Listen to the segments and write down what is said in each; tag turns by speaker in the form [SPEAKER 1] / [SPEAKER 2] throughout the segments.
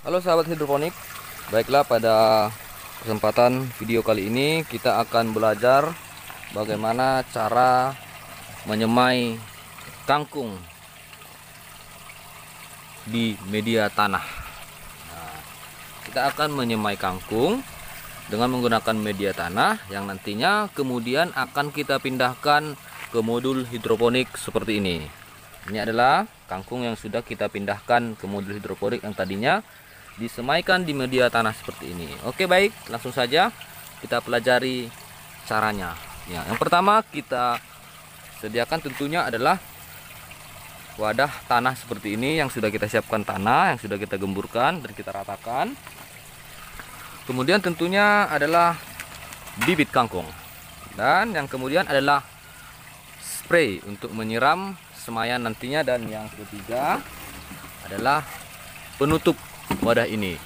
[SPEAKER 1] Halo sahabat hidroponik, baiklah pada kesempatan video kali ini kita akan belajar bagaimana cara menyemai kangkung di media tanah. Nah, kita akan menyemai kangkung dengan menggunakan media tanah yang nantinya kemudian akan kita pindahkan ke modul hidroponik seperti ini. Ini adalah kangkung yang sudah kita pindahkan ke modul hidroponik yang tadinya disemaikan di media tanah seperti ini. Oke, baik, langsung saja kita pelajari caranya. Ya, yang pertama kita sediakan tentunya adalah wadah tanah seperti ini yang sudah kita siapkan tanah, yang sudah kita gemburkan dan kita ratakan. Kemudian tentunya adalah bibit kangkung. Dan yang kemudian adalah spray untuk menyiram semaian nantinya, dan yang ketiga adalah penutup wadah ini.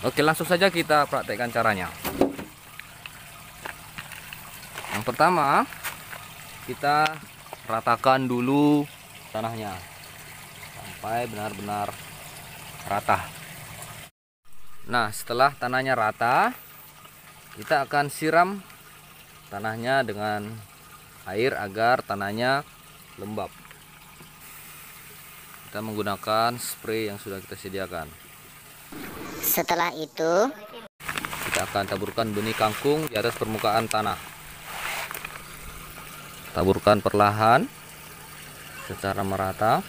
[SPEAKER 1] Oke, langsung saja kita praktekkan caranya. Yang pertama, kita ratakan dulu tanahnya sampai benar-benar rata. Nah, setelah tanahnya rata, kita akan siram tanahnya dengan air agar tanahnya lembab. Kita menggunakan spray yang sudah kita sediakan.
[SPEAKER 2] Setelah itu,
[SPEAKER 1] kita akan taburkan benih kangkung di atas permukaan tanah. Taburkan perlahan secara merata.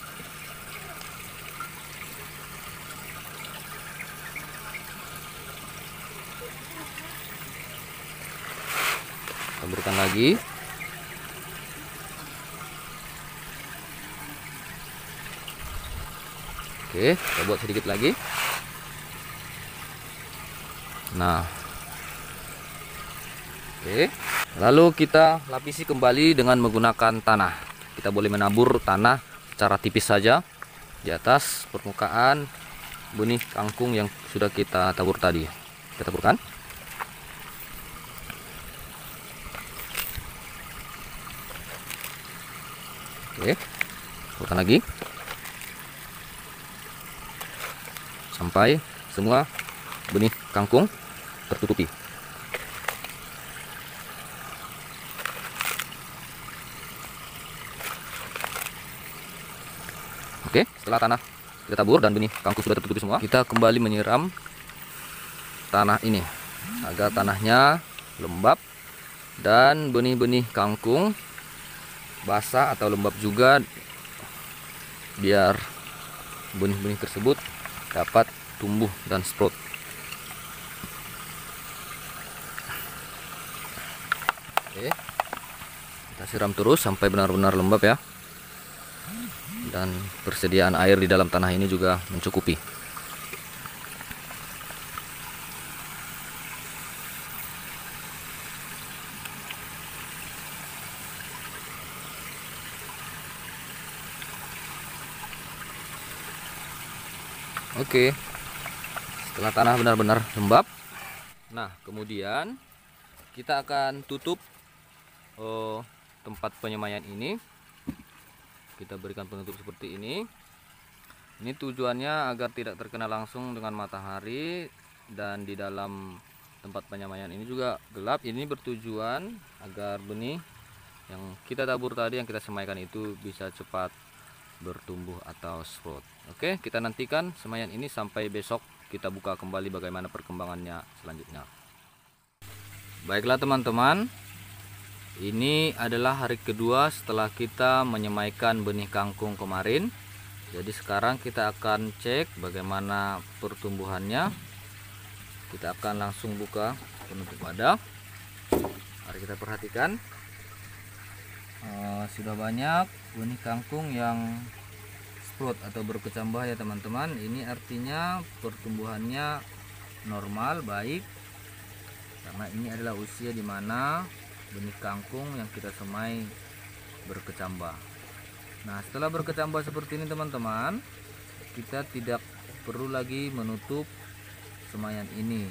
[SPEAKER 1] Taburkan lagi. Oke, kita buat sedikit lagi. Nah, oke. Lalu kita lapisi kembali dengan menggunakan tanah. Kita boleh menabur tanah secara tipis saja di atas permukaan benih kangkung yang sudah kita tabur tadi. Kita taburkan. Oke, taburkan lagi sampai semua benih kangkung tertutupi. Oke, setelah tanah kita tabur dan benih kangkung sudah tertutupi semua, kita kembali menyiram tanah ini agar tanahnya lembab dan benih-benih kangkung basah atau lembab juga, biar benih-benih tersebut dapat tumbuh dan sprout. Oke, kita siram terus sampai benar-benar lembab ya, dan persediaan air di dalam tanah ini juga mencukupi. Oke, setelah tanah benar-benar lembab, nah kemudian kita akan tutup tempat penyemaian ini. Kita berikan penutup seperti ini. Ini tujuannya agar tidak terkena langsung dengan matahari, dan di dalam tempat penyemaian ini juga gelap. Ini bertujuan agar benih yang kita tabur tadi, yang kita semaikan itu bisa cepat bertumbuh atau sprout. Oke, kita nantikan semaian ini sampai besok kita buka kembali bagaimana perkembangannya selanjutnya. Baiklah teman-teman, ini adalah hari kedua setelah kita menyemaikan benih kangkung kemarin. Jadi sekarang kita akan cek bagaimana pertumbuhannya. Kita akan langsung buka penutup wadah. Mari kita perhatikan. Sudah banyak benih kangkung yang sprout atau berkecambah ya teman-teman. Ini artinya pertumbuhannya normal, baik, karena ini adalah usia di mana benih kangkung yang kita semai berkecambah. Nah, setelah berkecambah seperti ini teman-teman, kita tidak perlu lagi menutup semaian ini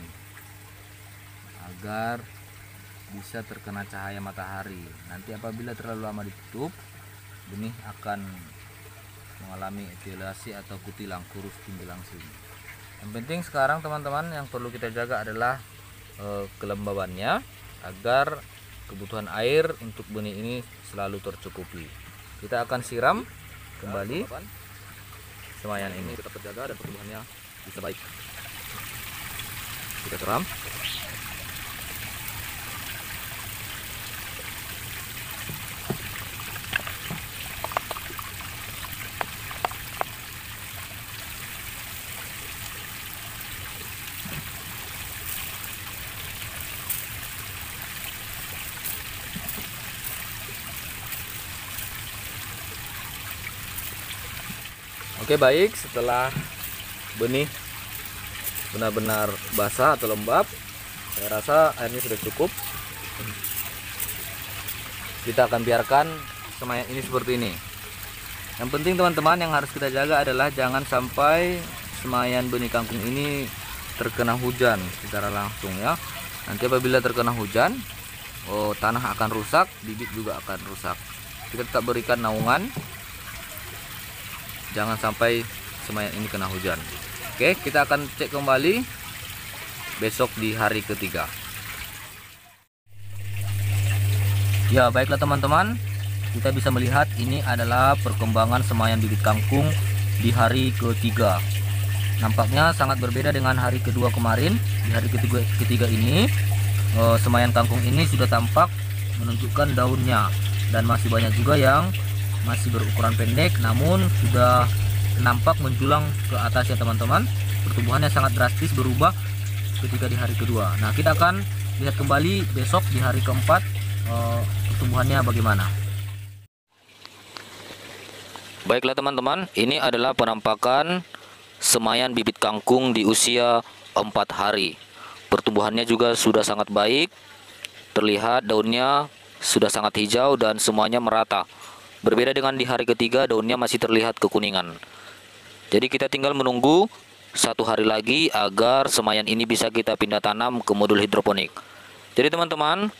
[SPEAKER 1] agar bisa terkena cahaya matahari. Nanti apabila terlalu lama ditutup, benih akan mengalami etiolasi atau kutilang, kurus tinggi langsing. Yang penting sekarang teman-teman yang perlu kita jaga adalah kelembabannya, agar kebutuhan air untuk benih ini selalu tercukupi. Kita akan siram kembali semayan ini, tetap terjaga dan pertumbuhannya bisa baik. Kita siram. Oke, baik, setelah benih benar-benar basah atau lembab, saya rasa airnya sudah cukup. Kita akan biarkan semayan ini seperti ini. Yang penting teman-teman yang harus kita jaga adalah jangan sampai semayan benih kangkung ini terkena hujan secara langsung ya. Nanti apabila terkena hujan, tanah akan rusak, bibit juga akan rusak. Kita tetap berikan naungan, jangan sampai semayan ini kena hujan. Oke, kita akan cek kembali besok di hari ketiga. Ya, baiklah teman-teman, kita bisa melihat ini adalah perkembangan semayan bibit kangkung di hari ketiga. Nampaknya sangat berbeda dengan hari kedua kemarin. Di hari ketiga ini semayan kangkung ini sudah tampak menunjukkan daunnya, dan masih banyak juga yang masih berukuran pendek namun sudah nampak menjulang ke atas ya teman-teman. Pertumbuhannya sangat drastis berubah ketika di hari kedua. Nah, kita akan lihat kembali besok di hari keempat pertumbuhannya bagaimana. Baiklah teman-teman, ini adalah penampakan semayan bibit kangkung di usia 4 hari. Pertumbuhannya juga sudah sangat baik. Terlihat daunnya sudah sangat hijau dan semuanya merata. Berbeda dengan di hari ketiga, daunnya masih terlihat kekuningan. Jadi kita tinggal menunggu 1 hari lagi agar semayan ini bisa kita pindah tanam ke modul hidroponik. Jadi teman-teman,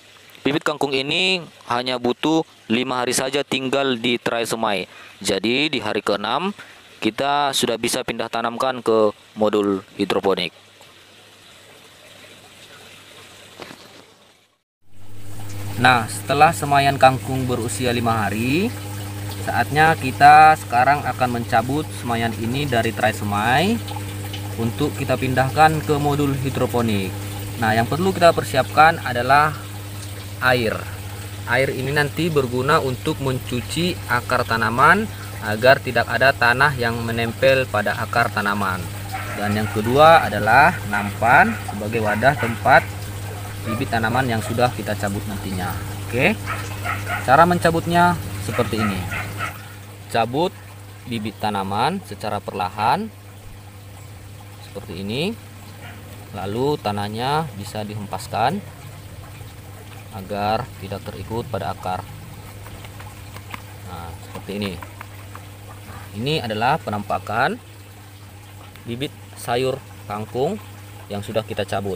[SPEAKER 1] bibit kangkung ini hanya butuh 5 hari saja tinggal di tray semai. Jadi di hari ke-6 kita sudah bisa pindah tanamkan ke modul hidroponik. Nah, setelah semayan kangkung berusia 5 hari, saatnya kita sekarang akan mencabut semayan ini dari tray semai untuk kita pindahkan ke modul hidroponik. Nah, yang perlu kita persiapkan adalah air. Air ini nanti berguna untuk mencuci akar tanaman agar tidak ada tanah yang menempel pada akar tanaman. Dan yang kedua adalah nampan sebagai wadah tempat bibit tanaman yang sudah kita cabut nantinya. Oke, cara mencabutnya seperti ini. Cabut bibit tanaman secara perlahan seperti ini, lalu tanahnya bisa dihempaskan agar tidak terikut pada akar. Nah, seperti ini. Ini adalah penampakan bibit sayur kangkung yang sudah kita cabut.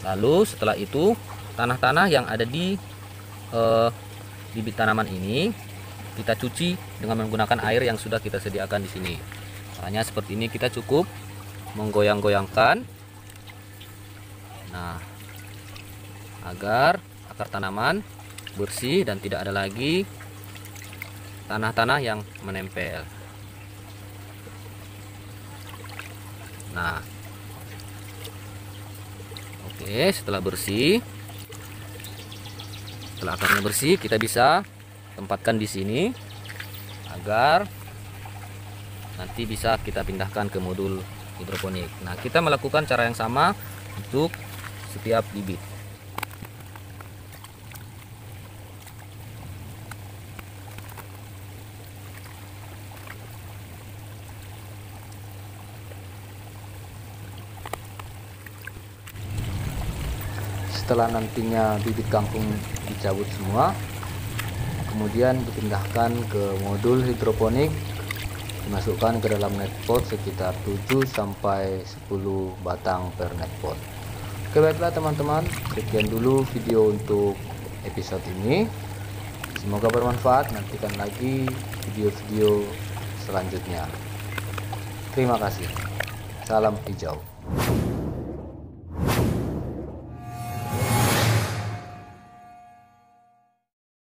[SPEAKER 1] Lalu setelah itu tanah-tanah yang ada di bibit tanaman ini kita cuci dengan menggunakan air yang sudah kita sediakan di sini. Caranya seperti ini, kita cukup menggoyang-goyangkan, nah, agar akar tanaman bersih dan tidak ada lagi tanah-tanah yang menempel. Nah, oke, setelah bersih, setelah akarnya bersih, kita bisa tempatkan di sini agar nanti bisa kita pindahkan ke modul hidroponik. Nah, kita melakukan cara yang sama untuk setiap bibit. Setelah nantinya bibit kangkung dicabut semua, kemudian dipindahkan ke modul hidroponik, dimasukkan ke dalam netpot sekitar 7 sampai 10 batang per netpot. Oke, baiklah teman-teman, sekian dulu video untuk episode ini. Semoga bermanfaat. Nantikan lagi video-video selanjutnya. Terima kasih. Salam hijau.